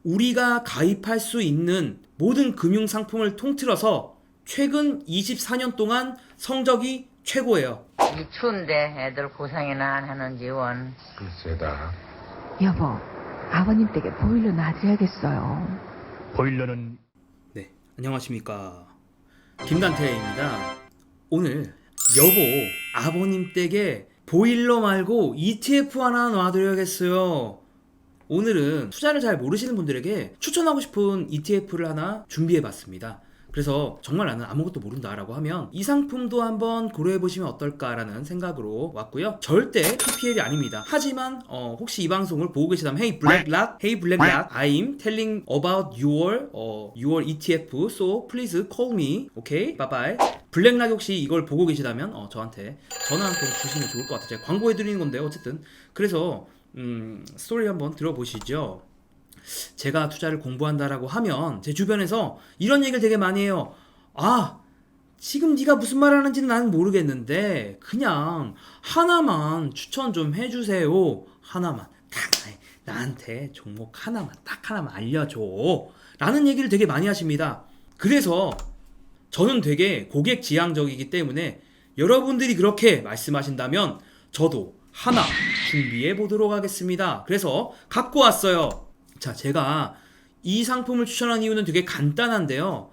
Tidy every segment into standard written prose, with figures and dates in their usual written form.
우리가 가입할 수 있는 모든 금융상품을 통틀어서 최근 24년 동안 성적이 최고예요. 이 추운데 애들 고생이나 하는지 원. 글쎄다. 여보, 아버님 댁에 보일러 놔드려야겠어요. 보일러는 네, 안녕하십니까. 김단태입니다. 오늘 여보, 아버님 댁에 보일러 말고 ETF 하나 놔드려야겠어요. 오늘은 투자를 잘 모르시는 분들에게 추천하고 싶은 ETF를 하나 준비해봤습니다. 그래서 정말 나는 아무것도 모른다라고 하면 이 상품도 한번 고려해보시면 어떨까라는 생각으로 왔고요. 절대 PPL이 아닙니다. 하지만 혹시 이 방송을 보고 계시다면 Hey Blackrock, Hey Blackrock, I'm telling about your ETF, so please call me. 오케이, bye bye. 블랙락 혹시 이걸 보고 계시다면 저한테 전화 한 통 주시면 좋을 것 같아요. 제가 광고해드리는 건데요. 어쨌든 그래서 스토리 한번 들어보시죠. 제가 투자를 공부한다라고 하면 제 주변에서 이런 얘기를 되게 많이 해요. 아, 지금 네가 무슨 말 하는지는 나는 모르겠는데 그냥 하나만 추천 좀 해주세요. 하나만 딱 나한테 종목 하나만 딱 하나만 알려줘 라는 얘기를 되게 많이 하십니다. 그래서 저는 되게 고객 지향적이기 때문에 여러분들이 그렇게 말씀하신다면 저도 하나 준비해 보도록 하겠습니다. 그래서 갖고 왔어요. 자, 제가 이 상품을 추천한 이유는 되게 간단한데요.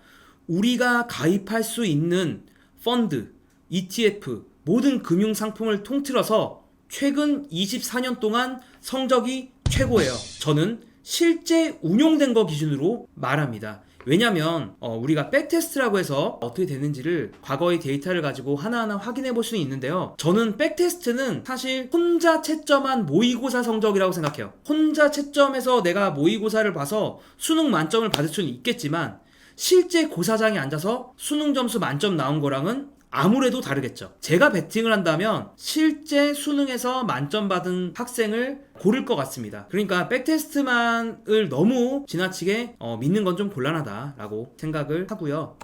우리가 가입할 수 있는 펀드, ETF, 모든 금융 상품을 통틀어서 최근 24년 동안 성적이 최고예요. 저는 실제 운용된 거 기준으로 말합니다. 왜냐면 우리가 백테스트라고 해서 어떻게 됐는지를 과거의 데이터를 가지고 하나하나 확인해 볼 수는 있는데요. 저는 백테스트는 사실 혼자 채점한 모의고사 성적이라고 생각해요. 혼자 채점해서 내가 모의고사를 봐서 수능 만점을 받을 수는 있겠지만 실제 고사장에 앉아서 수능 점수 만점 나온 거랑은 아무래도 다르겠죠. 제가 베팅을 한다면 실제 수능에서 만점 받은 학생을 고를 것 같습니다. 그러니까 백테스트만을 너무 지나치게 믿는 건 좀 곤란하다라고 생각을 하고요.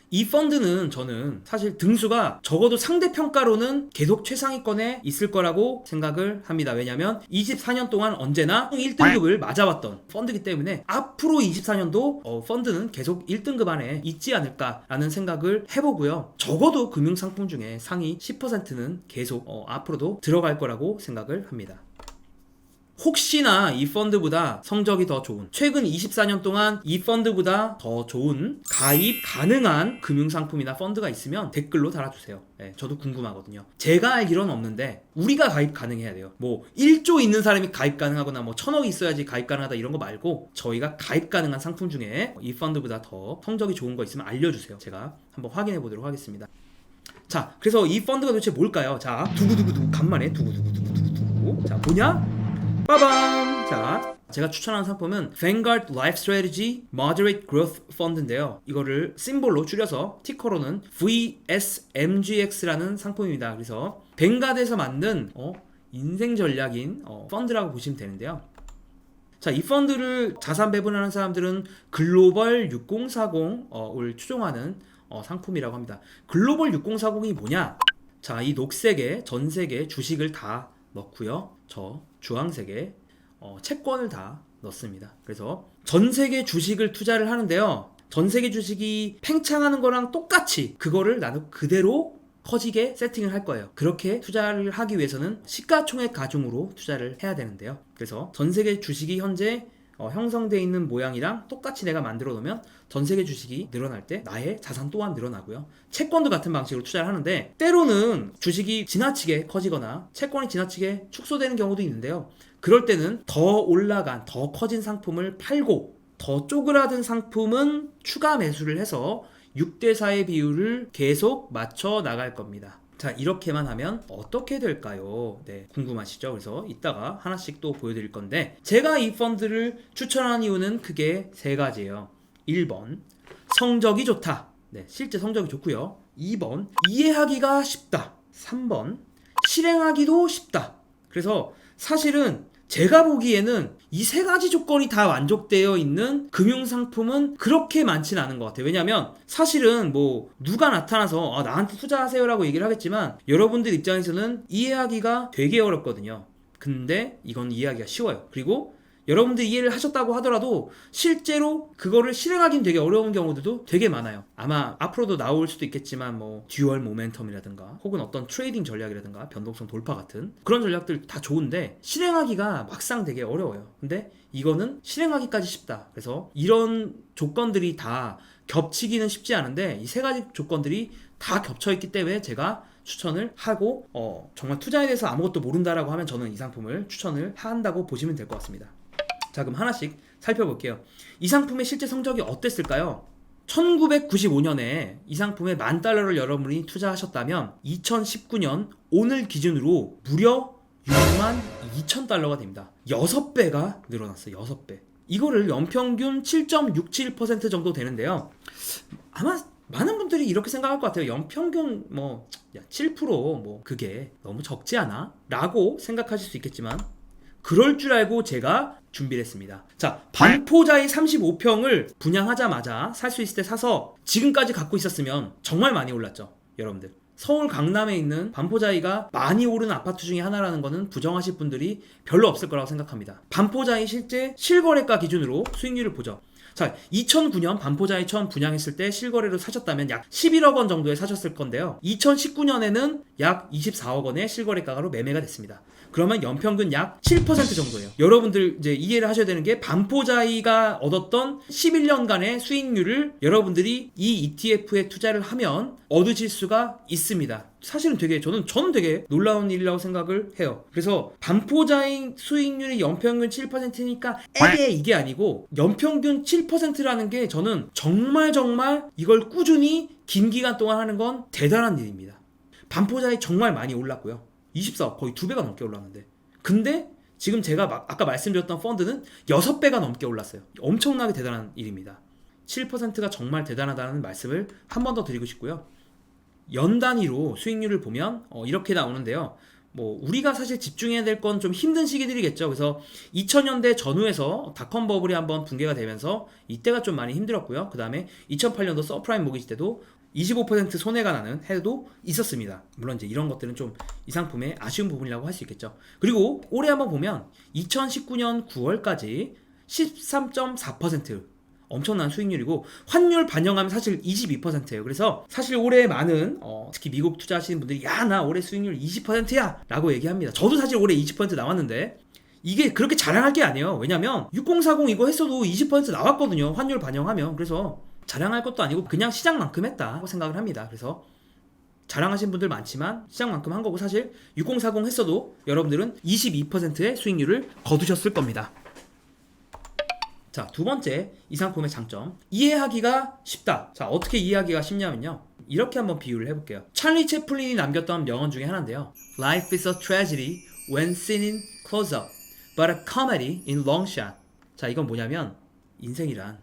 이 펀드는 저는 사실 등수가 적어도 상대평가로는 계속 최상위권에 있을 거라고 생각을 합니다. 왜냐면 24년 동안 언제나 1등급을 맞아왔던 펀드이기 때문에 앞으로 24년도 펀드는 계속 1등급 안에 있지 않을까라는 생각을 해보고요. 적어도 금융상품 중에 상위 10%는 계속 앞으로도 들어갈 거라고 생각을 합니다. 혹시나 이 펀드보다 성적이 더 좋은, 최근 24년 동안 이 펀드보다 더 좋은 가입 가능한 금융상품이나 펀드가 있으면 댓글로 달아주세요. 네, 저도 궁금하거든요. 제가 알기로는 없는데 우리가 가입 가능해야 돼요. 뭐 1조 있는 사람이 가입 가능하거나 뭐 1000억이 있어야지 가입 가능하다 이런 거 말고 저희가 가입 가능한 상품 중에 이 펀드보다 더 성적이 좋은 거 있으면 알려주세요. 제가 한번 확인해 보도록 하겠습니다. 자, 그래서 이 펀드가 도대체 뭘까요? 자, 두구두구두구 간만에 두구두구두구두구. 자, 뭐냐? 빠밤! 자, 제가 추천하는 상품은 Vanguard Life Strategy Moderate Growth Fund인데요. 이거를 심볼로 줄여서 티커로는 VSMGX라는 상품입니다. 그래서 뱅가드에서 만든 인생 전략인 펀드라고 보시면 되는데요. 자, 이 펀드를 자산 배분하는 사람들은 글로벌 6040을 추종하는 상품이라고 합니다. 글로벌 6040이 뭐냐? 자, 이 녹색에 전 세계 주식을 다 넣고요. 저 주황색에 채권을 다 넣습니다. 그래서 전 세계 주식을 투자를 하는데요. 전 세계 주식이 팽창하는 거랑 똑같이 그거를 나도 그대로 커지게 세팅을 할 거예요. 그렇게 투자를 하기 위해서는 시가총액 가중으로 투자를 해야 되는데요. 그래서 전 세계 주식이 현재 형성되어 있는 모양이랑 똑같이 내가 만들어 놓으면 전 세계 주식이 늘어날 때 나의 자산 또한 늘어나고요. 채권도 같은 방식으로 투자를 하는데 때로는 주식이 지나치게 커지거나 채권이 지나치게 축소되는 경우도 있는데요. 그럴 때는 더 올라간, 더 커진 상품을 팔고 더 쪼그라든 상품은 추가 매수를 해서 6대4의 비율을 계속 맞춰 나갈 겁니다. 자, 이렇게만 하면 어떻게 될까요? 네, 궁금하시죠? 그래서 이따가 하나씩 또 보여드릴 건데 제가 이 펀드를 추천한 이유는 크게 세 가지예요. 1번, 성적이 좋다. 네, 실제 성적이 좋고요. 2번, 이해하기가 쉽다. 3번, 실행하기도 쉽다. 그래서 사실은 제가 보기에는 이 세 가지 조건이 다 만족되어 있는 금융상품은 그렇게 많지는 않은 것 같아요. 왜냐면 사실은 뭐 누가 나타나서 나한테 투자하세요라고 얘기를 하겠지만 여러분들 입장에서는 이해하기가 되게 어렵거든요. 근데 이건 이해하기가 쉬워요. 그리고 여러분들이 이해를 하셨다고 하더라도 실제로 그거를 실행하기는 되게 어려운 경우들도 되게 많아요. 아마 앞으로도 나올 수도 있겠지만 뭐 듀얼 모멘텀이라든가 혹은 어떤 트레이딩 전략이라든가 변동성 돌파 같은 그런 전략들 다 좋은데 실행하기가 막상 되게 어려워요. 근데 이거는 실행하기까지 쉽다. 그래서 이런 조건들이 다 겹치기는 쉽지 않은데 이 세 가지 조건들이 다 겹쳐있기 때문에 제가 추천을 하고 정말 투자에 대해서 아무것도 모른다라고 하면 저는 이 상품을 추천을 한다고 보시면 될 것 같습니다. 자, 그럼 하나씩 살펴볼게요. 이 상품의 실제 성적이 어땠을까요? 1995년에 이 상품에 $10,000를 여러분이 투자하셨다면 2019년 오늘 기준으로 무려 $62,000가 됩니다. 6배가 늘어났어요. 6배. 이거를 연평균 7.67% 정도 되는데요. 아마 많은 분들이 이렇게 생각할 것 같아요. 연평균 7% 그게 너무 적지 않아? 라고 생각하실 수 있겠지만 그럴 줄 알고 제가 준비를 했습니다. 자, 반포자이 35평을 분양하자마자 살 수 있을 때 사서 지금까지 갖고 있었으면 정말 많이 올랐죠. 여러분들. 서울 강남에 있는 반포자이가 많이 오른 아파트 중에 하나라는 거는 부정하실 분들이 별로 없을 거라고 생각합니다. 반포자이 실제 실거래가 기준으로 수익률을 보죠. 자, 2009년 반포자이 처음 분양했을 때 실거래로 사셨다면 약 11억 원 정도에 사셨을 건데요. 2019년에는 약 24억 원의 실거래가로 매매가 됐습니다. 그러면 연평균 약 7% 정도예요. 여러분들 이제 이해를 하셔야 되는 게 반포자이가 얻었던 11년간의 수익률을 여러분들이 이 ETF에 투자를 하면 얻으실 수가 있습니다. 사실은 저는 되게 놀라운 일이라고 생각을 해요. 그래서 반포자이 수익률이 연평균 7%니까 이게 아니고 연평균 7%라는 게 저는 정말 이걸 꾸준히 긴 기간 동안 하는 건 대단한 일입니다. 반포자이 정말 많이 올랐고요. 24억, 거의 2배가 넘게 올랐는데. 근데 지금 제가 아까 말씀드렸던 펀드는 6배가 넘게 올랐어요. 엄청나게 대단한 일입니다. 7%가 정말 대단하다는 말씀을 한 번 더 드리고 싶고요. 연 단위로 수익률을 보면 이렇게 나오는데요. 우리가 사실 집중해야 될 건 좀 힘든 시기들이겠죠. 그래서 2000년대 전후에서 닷컴 버블이 한번 붕괴가 되면서 이때가 좀 많이 힘들었고요. 그 다음에 2008년도 서프라임 모기지 때도 25% 손해가 나는 해도 있었습니다. 물론 이제 이런 것들은 좀 이 상품의 아쉬운 부분이라고 할 수 있겠죠. 그리고 올해 한번 보면 2019년 9월까지 13.4% 엄청난 수익률이고 환율 반영하면 사실 22%예요. 그래서 사실 올해 많은 특히 미국 투자하시는 분들이 나 올해 수익률 20%야 라고 얘기합니다. 저도 사실 올해 20% 나왔는데 이게 그렇게 자랑할 게 아니에요. 왜냐면 6040 이거 했어도 20% 나왔거든요. 환율 반영하면. 그래서 자랑할 것도 아니고 그냥 시장만큼 했다고 생각을 합니다. 그래서 자랑하신 분들 많지만 시장만큼 한 거고 사실 6040 했어도 여러분들은 22%의 수익률을 거두셨을 겁니다. 자, 두 번째 이 상품의 장점. 이해하기가 쉽다. 자, 어떻게 이해하기가 쉽냐면요. 이렇게 한번 비유를 해볼게요. 찰리 채플린이 남겼던 명언 중에 하나인데요. Life is a tragedy when seen in close-up, but a comedy in long shot. 자, 이건 뭐냐면 인생이란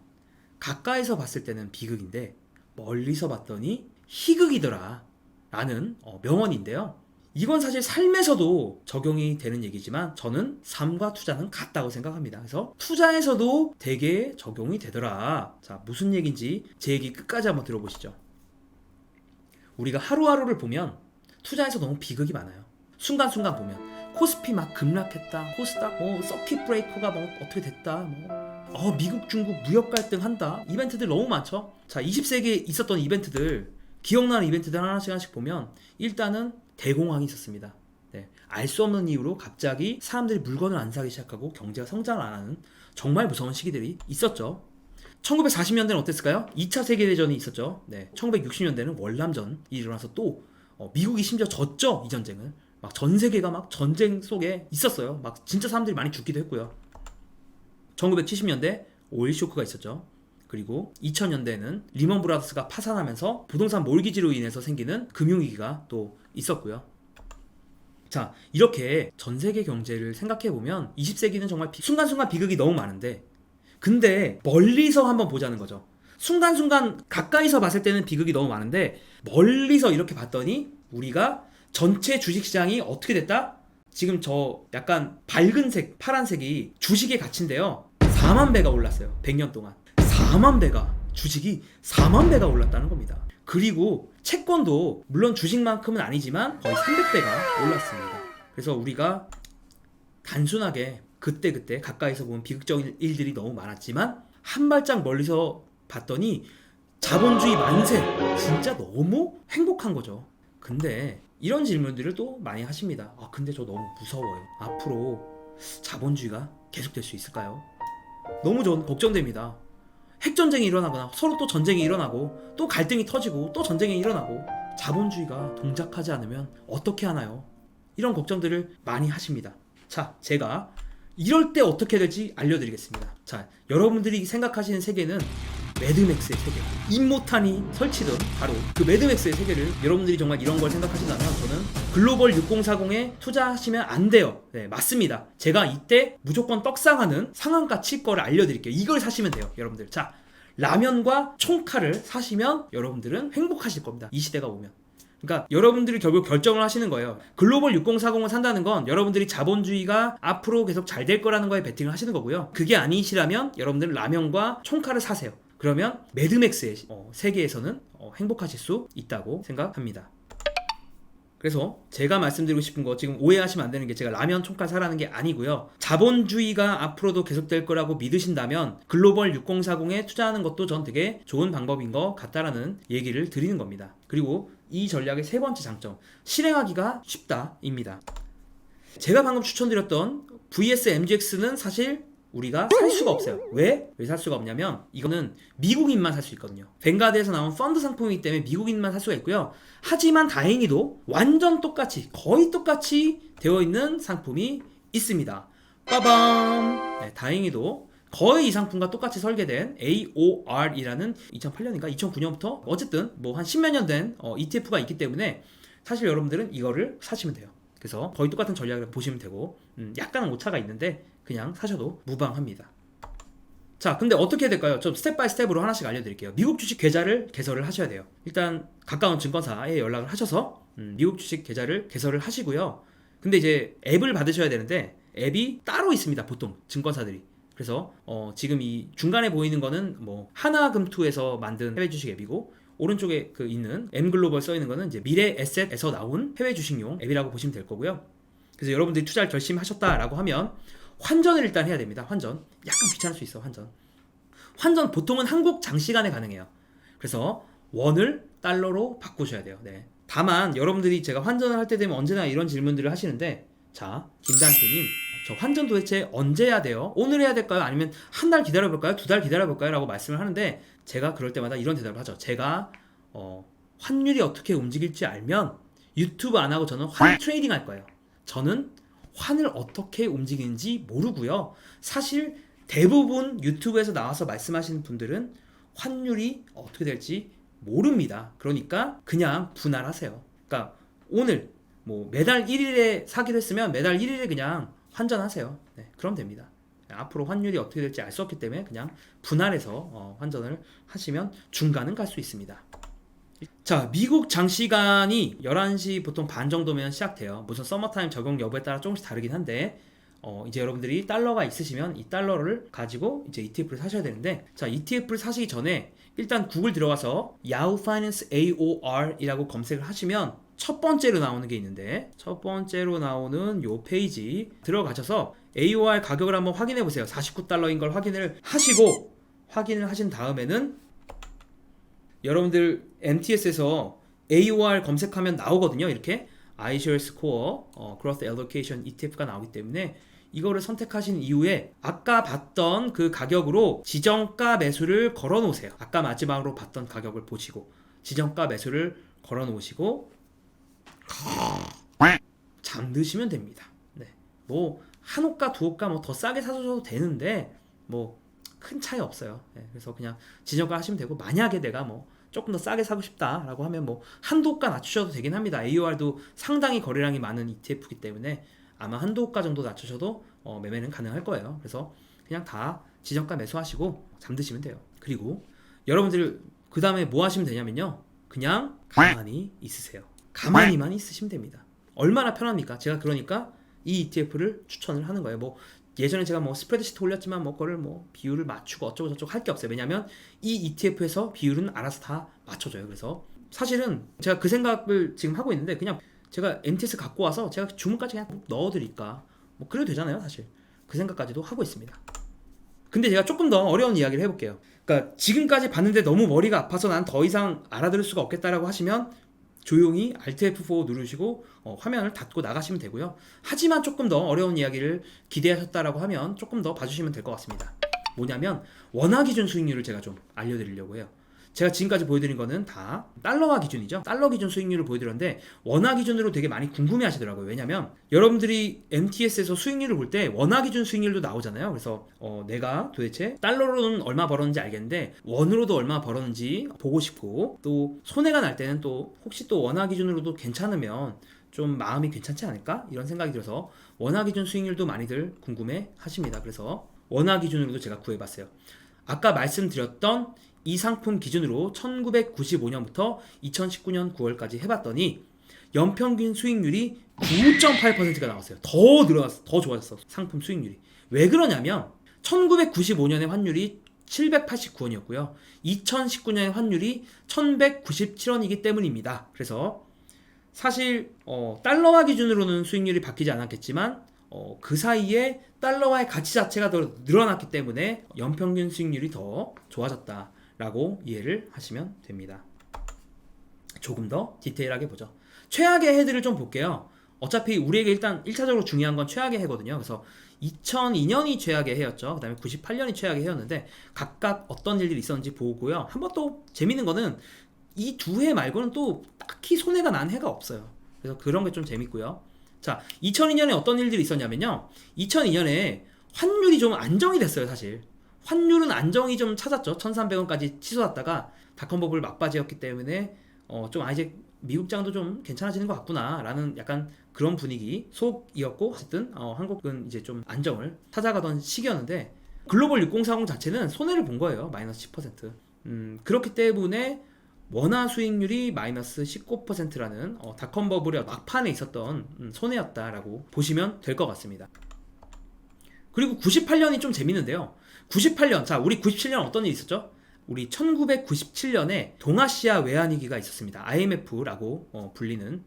가까이서 봤을 때는 비극인데 멀리서 봤더니 희극이더라 라는 명언인데요. 이건 사실 삶에서도 적용이 되는 얘기지만 저는 삶과 투자는 같다고 생각합니다. 그래서 투자에서도 되게 적용이 되더라. 자, 무슨 얘기인지 제 얘기 끝까지 한번 들어보시죠. 우리가 하루하루를 보면 투자에서 너무 비극이 많아요. 순간순간 보면 코스피 막 급락했다, 코스닥 서킷 브레이커가 어떻게 됐다, 미국 중국 무역 갈등 한다, 이벤트들 너무 많죠. 자, 20세기에 있었던 이벤트들, 기억나는 이벤트들 하나씩 보면 일단은 대공황이 있었습니다. 네, 알 수 없는 이유로 갑자기 사람들이 물건을 안 사기 시작하고 경제가 성장을 안 하는 정말 무서운 시기들이 있었죠. 1940년대는 어땠을까요? 2차 세계대전이 있었죠. 네, 1960년대는 월남전이 일어나서 또 미국이 심지어 졌죠. 이 전쟁을. 막 전 세계가 막 전쟁 속에 있었어요. 막 진짜 사람들이 많이 죽기도 했고요. 1970년대 오일 쇼크가 있었죠. 그리고 2000년대에는 리먼 브라더스가 파산하면서 부동산 몰기지로 인해서 생기는 금융위기가 또 있었고요. 자, 이렇게 전 세계 경제를 생각해보면 20세기는 정말 순간순간 비극이 너무 많은데 근데 멀리서 한번 보자는 거죠. 순간순간 가까이서 봤을 때는 비극이 너무 많은데 멀리서 이렇게 봤더니 우리가 전체 주식시장이 어떻게 됐다? 지금 저 약간 밝은 색, 파란색이 주식의 가치인데요. 4만 배가 올랐어요. 100년 동안. 4만 배가, 주식이 4만 배가 올랐다는 겁니다. 그리고 채권도 물론 주식만큼은 아니지만 거의 300배가 올랐습니다. 그래서 우리가 단순하게 그때 가까이서 보면 비극적인 일들이 너무 많았지만 한 발짝 멀리서 봤더니 자본주의 만세! 진짜 너무 행복한 거죠. 근데 이런 질문들을 또 많이 하십니다. 근데 저 너무 무서워요. 앞으로 자본주의가 계속될 수 있을까요? 너무 전 걱정됩니다. 핵전쟁이 일어나거나 서로 또 전쟁이 일어나고 또 갈등이 터지고 또 전쟁이 일어나고 자본주의가 동작하지 않으면 어떻게 하나요? 이런 걱정들을 많이 하십니다. 자, 제가 이럴 때 어떻게 될지 알려드리겠습니다. 자, 여러분들이 생각하시는 세계는 매드맥스의 세계, 임모탄이 설치던 바로 그 매드맥스의 세계를 여러분들이 정말 이런 걸 생각하신다면 저는 글로벌 6040에 투자하시면 안 돼요. 네, 맞습니다. 제가 이때 무조건 떡상하는 상한가 칠 거를 알려드릴게요. 이걸 사시면 돼요, 여러분들. 자, 라면과 총칼을 사시면 여러분들은 행복하실 겁니다. 이 시대가 오면. 그러니까 여러분들이 결국 결정을 하시는 거예요. 글로벌 6040을 산다는 건 여러분들이 자본주의가 앞으로 계속 잘 될 거라는 거에 베팅을 하시는 거고요. 그게 아니시라면 여러분들은 라면과 총칼을 사세요. 그러면 매드맥스의 세계에서는 행복하실 수 있다고 생각합니다. 그래서 제가 말씀드리고 싶은 거, 지금 오해하시면 안 되는 게 제가 라면 총칼 사라는 게 아니고요. 자본주의가 앞으로도 계속될 거라고 믿으신다면 글로벌 6040에 투자하는 것도 전 되게 좋은 방법인 것 같다라는 얘기를 드리는 겁니다. 그리고 이 전략의 세 번째 장점, 실행하기가 쉽다입니다. 제가 방금 추천드렸던 VS MGX는 사실 우리가 살 수가 없어요. 왜 살 수가 없냐면 이거는 미국인만 살 수 있거든요. 뱅가드에서 나온 펀드 상품이기 때문에 미국인만 살 수가 있고요. 하지만 다행히도 완전 똑같이, 거의 똑같이 되어 있는 상품이 있습니다. 빠밤! 네, 다행히도 거의 이 상품과 똑같이 설계된 AOR이라는 2008년인가 2009년부터 어쨌든 뭐 한 10몇 년 된 ETF가 있기 때문에 사실 여러분들은 이거를 사시면 돼요. 그래서 거의 똑같은 전략을 보시면 되고 약간은 오차가 있는데 그냥 사셔도 무방합니다. 자, 근데 어떻게 해야 될까요? 좀 스텝 바이 스텝으로 하나씩 알려드릴게요. 미국 주식 계좌를 개설을 하셔야 돼요. 일단 가까운 증권사에 연락을 하셔서 미국 주식 계좌를 개설을 하시고요. 근데 이제 앱을 받으셔야 되는데 앱이 따로 있습니다. 보통 증권사들이. 그래서 지금 이 중간에 보이는 거는 뭐 하나금투에서 만든 해외 주식 앱이고 오른쪽에 그 있는 M글로벌 써 있는 거는 이제 미래에셋에서 나온 해외 주식용 앱이라고 보시면 될 거고요. 그래서 여러분들이 투자를 결심하셨다라고 하면 환전을 일단 해야 됩니다. 환전. 약간 귀찮을 수 있어, 환전. 환전 보통은 한국 장시간에 가능해요. 그래서 원을 달러로 바꾸셔야 돼요. 네. 다만 여러분들이 제가 환전을 할 때 되면 언제나 이런 질문들을 하시는데, 자, 김단태님, 저 환전 도대체 언제 해야 돼요? 오늘 해야 될까요? 아니면 한 달 기다려볼까요? 두 달 기다려볼까요? 라고 말씀을 하는데 제가 그럴 때마다 이런 대답을 하죠. 제가 환율이 어떻게 움직일지 알면 유튜브 안 하고 저는 환 트레이딩 할 거예요. 저는 환을 어떻게 움직이는지 모르고요. 사실 대부분 유튜브에서 나와서 말씀하시는 분들은 환율이 어떻게 될지 모릅니다. 그러니까 그냥 분할하세요. 그러니까 오늘 뭐 매달 1일에 사기로 했으면 매달 1일에 그냥 환전하세요. 네, 그럼 됩니다. 앞으로 환율이 어떻게 될지 알 수 없기 때문에 그냥 분할해서 환전을 하시면 중간은 갈 수 있습니다. 자, 미국 장시간이 11시 보통 반 정도면 시작돼요. 무슨 서머타임 적용 여부에 따라 조금씩 다르긴 한데 이제 여러분들이 달러가 있으시면 이 달러를 가지고 이제 ETF를 사셔야 되는데, 자, ETF를 사시기 전에 일단 구글 들어가서 Yahoo Finance AOR이라고 검색을 하시면 첫 번째로 나오는 게 있는데, 첫 번째로 나오는 요 페이지 들어가셔서 AOR 가격을 한번 확인해 보세요. 49달러인 걸 확인을 하시고, 확인을 하신 다음에는 여러분들 MTS에서 AOR 검색하면 나오거든요. 이렇게 iShares Core Growth Allocation ETF가 나오기 때문에 이거를 선택하신 이후에 아까 봤던 그 가격으로 지정가 매수를 걸어 놓으세요. 아까 마지막으로 봤던 가격을 보시고 지정가 매수를 걸어 놓으시고 잠드시면 됩니다. 네. 뭐 한 호가 두 호가 뭐 더 싸게 사셔도 되는데 뭐 큰 차이 없어요. 네. 그래서 그냥 지정가 하시면 되고, 만약에 내가 뭐 조금 더 싸게 사고 싶다라고 하면 뭐 한두 호가 낮추셔도 되긴 합니다. AOR도 상당히 거래량이 많은 ETF이기 때문에 아마 한두 호가 정도 낮추셔도 매매는 가능할 거예요. 그래서 그냥 다 지정가 매수하시고 잠드시면 돼요. 그리고 여러분들 그 다음에 뭐 하시면 되냐면요, 그냥 가만히 있으세요. 가만히만 있으시면 됩니다. 얼마나 편합니까? 제가 그러니까 이 ETF를 추천을 하는 거예요. 뭐 예전에 제가 뭐 스프레드시트 올렸지만 뭐 그거를 뭐 비율을 맞추고 어쩌고 저쩌고 할 게 없어요. 왜냐면 이 ETF에서 비율은 알아서 다 맞춰줘요. 그래서 사실은 제가 그 생각을 지금 하고 있는데, 그냥 제가 MTS 갖고 와서 제가 주문까지 그냥 넣어드릴까, 뭐 그래도 되잖아요, 사실. 그 생각까지도 하고 있습니다. 근데 제가 조금 더 어려운 이야기를 해볼게요. 그러니까 지금까지 봤는데 너무 머리가 아파서 난 더 이상 알아들을 수가 없겠다라고 하시면 조용히 Alt F4 누르시고 화면을 닫고 나가시면 되고요. 하지만 조금 더 어려운 이야기를 기대하셨다라고 하면 조금 더 봐주시면 될 것 같습니다. 뭐냐면 원화 기준 수익률을 제가 좀 알려드리려고 해요. 제가 지금까지 보여드린 거는 다 달러화 기준이죠. 달러 기준 수익률을 보여드렸는데 원화 기준으로 되게 많이 궁금해 하시더라고요. 왜냐면 여러분들이 MTS에서 수익률을 볼 때 원화 기준 수익률도 나오잖아요. 그래서 내가 도대체 달러로는 얼마 벌었는지 알겠는데 원으로도 얼마 벌었는지 보고 싶고, 또 손해가 날 때는 또 혹시 또 원화 기준으로도 괜찮으면 좀 마음이 괜찮지 않을까? 이런 생각이 들어서 원화 기준 수익률도 많이들 궁금해 하십니다. 그래서 원화 기준으로도 제가 구해봤어요. 아까 말씀드렸던 이 상품 기준으로 1995년부터 2019년 9월까지 해봤더니 연평균 수익률이 9.8%가 나왔어요. 더 늘어났어, 더 좋아졌어 상품 수익률이. 왜 그러냐면 1995년의 환율이 789원이었고요 2019년의 환율이 1197원이기 때문입니다. 그래서 사실 달러화 기준으로는 수익률이 바뀌지 않았겠지만 그 사이에 달러화의 가치 자체가 더 늘어났기 때문에 연평균 수익률이 더 좋아졌다라고 이해를 하시면 됩니다. 조금 더 디테일하게 보죠. 최악의 해들을 좀 볼게요. 어차피 우리에게 일단 1차적으로 중요한 건 최악의 해거든요. 그래서 2002년이 최악의 해였죠. 그 다음에 98년이 최악의 해였는데 각각 어떤 일들이 있었는지 보고요. 한번 또 재밌는 거는 이 두 해 말고는 또 딱히 손해가 난 해가 없어요. 그래서 그런 게 좀 재밌고요. 자, 2002년에 어떤 일들이 있었냐면요. 2002년에 환율이 좀 안정이 됐어요, 사실. 환율은 안정이 좀 찾았죠. 1,300원까지 치솟았다가 닷컴버블 막바지였기 때문에 좀 이제 미국장도 좀 괜찮아지는 것 같구나 라는 약간 그런 분위기 속이었고, 어쨌든 한국은 이제 좀 안정을 찾아가던 시기였는데 글로벌 6040 자체는 손해를 본 거예요. 마이너스 10%. 그렇기 때문에 원화 수익률이 마이너스 19%라는 닷컴버블의 막판에 있었던 손해였다라고 보시면 될 것 같습니다. 그리고 98년이 좀 재밌는데요. 98년, 자, 우리 97년 어떤 일이 있었죠? 우리 1997년에 동아시아 외환위기가 있었습니다. IMF라고 불리는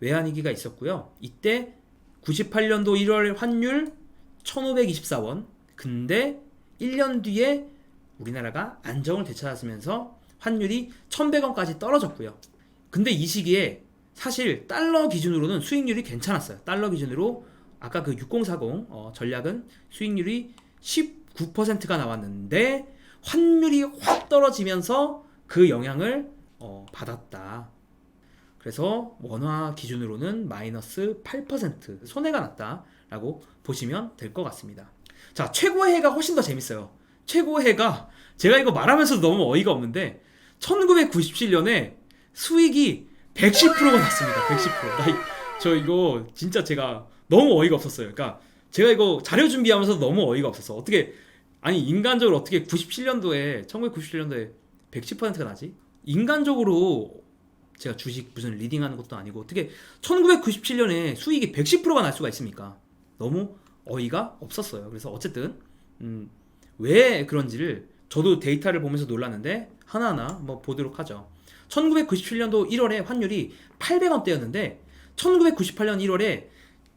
외환위기가 있었고요. 이때 98년도 1월 환율 1524원. 근데 1년 뒤에 우리나라가 안정을 되찾았으면서 환율이 1100원까지 떨어졌고요. 근데 이 시기에 사실 달러 기준으로는 수익률이 괜찮았어요. 달러 기준으로 아까 그 6040 전략은 수익률이 19%가 나왔는데 환율이 확 떨어지면서 그 영향을 받았다. 그래서 원화 기준으로는 마이너스 8% 손해가 났다라고 보시면 될 것 같습니다. 자, 최고의 해가 훨씬 더 재밌어요. 최고의 해가 제가 이거 말하면서도 너무 어이가 없는데 1997년에 수익이 110%가 났습니다. 110%. 저 이거 진짜 제가 너무 어이가 없었어요. 그러니까 제가 이거 자료 준비하면서 너무 어이가 없었어. 어떻게, 아니 인간적으로 어떻게 1997년도에 110%가 나지? 인간적으로 제가 주식 무슨 리딩하는 것도 아니고 어떻게 1997년에 수익이 110%가 날 수가 있습니까? 너무 어이가 없었어요. 그래서 어쨌든 왜 그런지를 저도 데이터를 보면서 놀랐는데 하나하나 한번 보도록 하죠. 1997년도 1월에 환율이 800원대였는데 1998년 1월에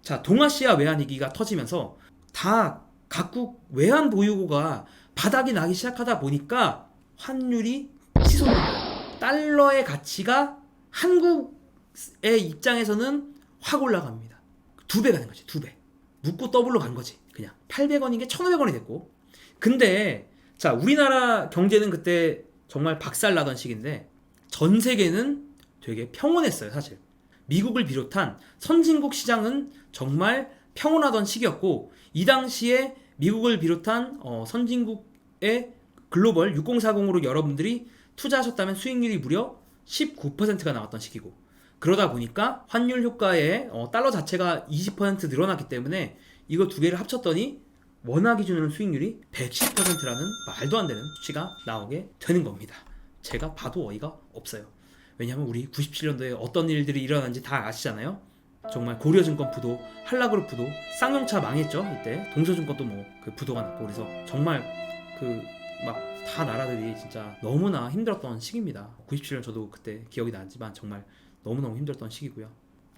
자, 동아시아 외환위기가 터지면서 다 각국 외환 보유고가 바닥이 나기 시작하다 보니까 환율이 치솟는 거예요. 달러의 가치가 한국의 입장에서는 확 올라갑니다. 2배 가는 거지, 2배. 묻고 더블로 간 거지. 그냥 800원인 게 1,500원이 됐고. 근데 자, 우리나라 경제는 그때 정말 박살나던 시기인데 전 세계는 되게 평온했어요, 사실. 미국을 비롯한 선진국 시장은 정말 평온하던 시기였고, 이 당시에 미국을 비롯한 선진국의 글로벌 6040으로 여러분들이 투자하셨다면 수익률이 무려 19%가 나왔던 시기고, 그러다 보니까 환율 효과에 달러 자체가 20% 늘어났기 때문에 이거 두 개를 합쳤더니 원화 기준으로는 수익률이 110%라는 말도 안 되는 수치가 나오게 되는 겁니다. 제가 봐도 어이가 없어요. 왜냐하면 우리 97년도에 어떤 일들이 일어난지 다 아시잖아요. 정말 고려증권 부도, 한라그룹 부도, 쌍용차 망했죠. 이때 동서증권도 뭐 그 부도가 났고, 그래서 정말 그 막 다 나라들이 진짜 너무나 힘들었던 시기입니다. 97년 저도 그때 기억이 나지만 정말 너무너무 힘들었던 시기고요.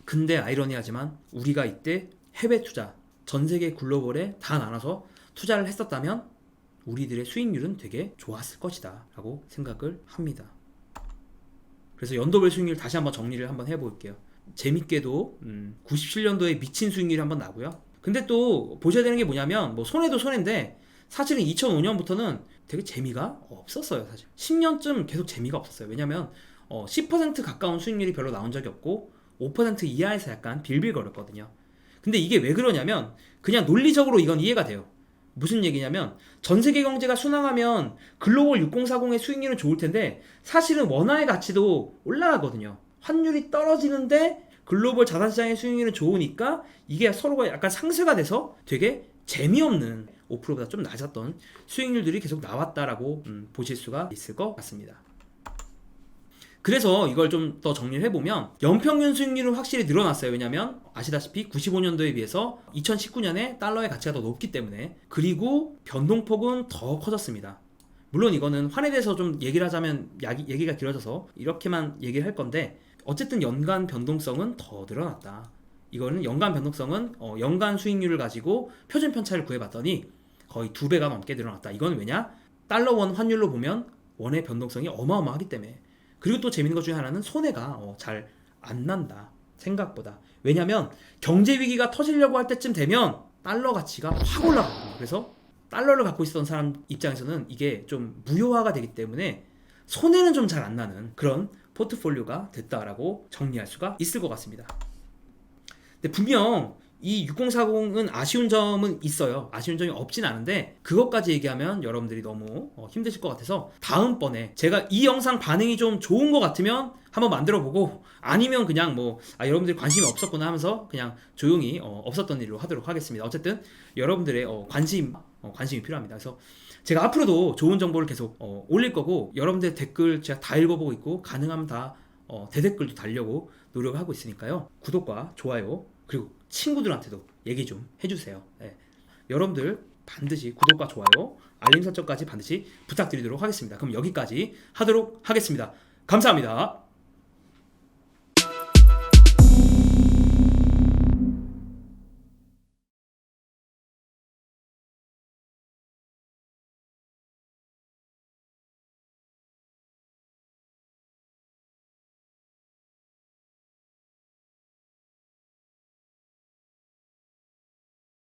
근데 아이러니하지만 우리가 이때 해외 투자 전 세계 글로벌에 다 나눠서 투자를 했었다면 우리들의 수익률은 되게 좋았을 것이다 라고 생각을 합니다. 그래서 연도별 수익률 다시 한번 정리를 한번 해볼게요. 재밌게도 97년도에 미친 수익률이 한번 나고요. 근데 또 보셔야 되는 게 뭐냐면 뭐 손해도 손해인데 사실은 2005년부터는 되게 재미가 없었어요. 사실 10년쯤 계속 재미가 없었어요. 왜냐면 10% 가까운 수익률이 별로 나온 적이 없고 5% 이하에서 약간 빌빌거렸거든요. 근데 이게 왜 그러냐면 그냥 논리적으로 이건 이해가 돼요. 무슨 얘기냐면 전 세계 경제가 순항하면 글로벌 6040의 수익률은 좋을 텐데 사실은 원화의 가치도 올라가거든요. 환율이 떨어지는데 글로벌 자산시장의 수익률은 좋으니까 이게 서로가 약간 상쇄가 돼서 되게 재미없는 5%보다 좀 낮았던 수익률들이 계속 나왔다라고 보실 수가 있을 것 같습니다. 그래서 이걸 좀 더 정리를 해보면 연평균 수익률은 확실히 늘어났어요. 왜냐면 아시다시피 95년도에 비해서 2019년에 달러의 가치가 더 높기 때문에, 그리고 변동폭은 더 커졌습니다. 물론 이거는 환에 대해서 좀 얘기를 하자면 얘기가 길어져서 이렇게만 얘기를 할 건데 어쨌든 연간 변동성은 더 늘어났다. 이거는 연간 변동성은 연간 수익률을 가지고 표준 편차를 구해봤더니 거의 2배가 넘게 늘어났다. 이건 왜냐? 달러 원 환율로 보면 원의 변동성이 어마어마하기 때문에. 그리고 또 재밌는 것 중에 하나는 손해가 잘 안 난다. 생각보다. 왜냐면 경제 위기가 터지려고 할 때쯤 되면 달러 가치가 확 올라가거든요. 그래서 달러를 갖고 있었던 사람 입장에서는 이게 좀 무효화가 되기 때문에 손해는 좀 잘 안 나는 그런 포트폴리오가 됐다라고 정리할 수가 있을 것 같습니다. 근데 분명 이 6040은 아쉬운 점은 있어요. 아쉬운 점이 없진 않은데 그것까지 얘기하면 여러분들이 너무 힘드실 것 같아서 다음번에 제가 이 영상 반응이 좀 좋은 것 같으면 한번 만들어보고, 아니면 그냥 여러분들이 관심이 없었구나 하면서 그냥 조용히 없었던 일로 하도록 하겠습니다. 어쨌든 여러분들의 관심이 필요합니다. 그래서 제가 앞으로도 좋은 정보를 계속 올릴 거고, 여러분들의 댓글 제가 다 읽어보고 있고 가능하면 다 대댓글도 달려고 노력하고 있으니까요. 구독과 좋아요 그리고 친구들한테도 얘기 좀 해주세요. 네. 여러분들 반드시 구독과 좋아요 알림 설정까지 반드시 부탁드리도록 하겠습니다. 그럼 여기까지 하도록 하겠습니다. 감사합니다.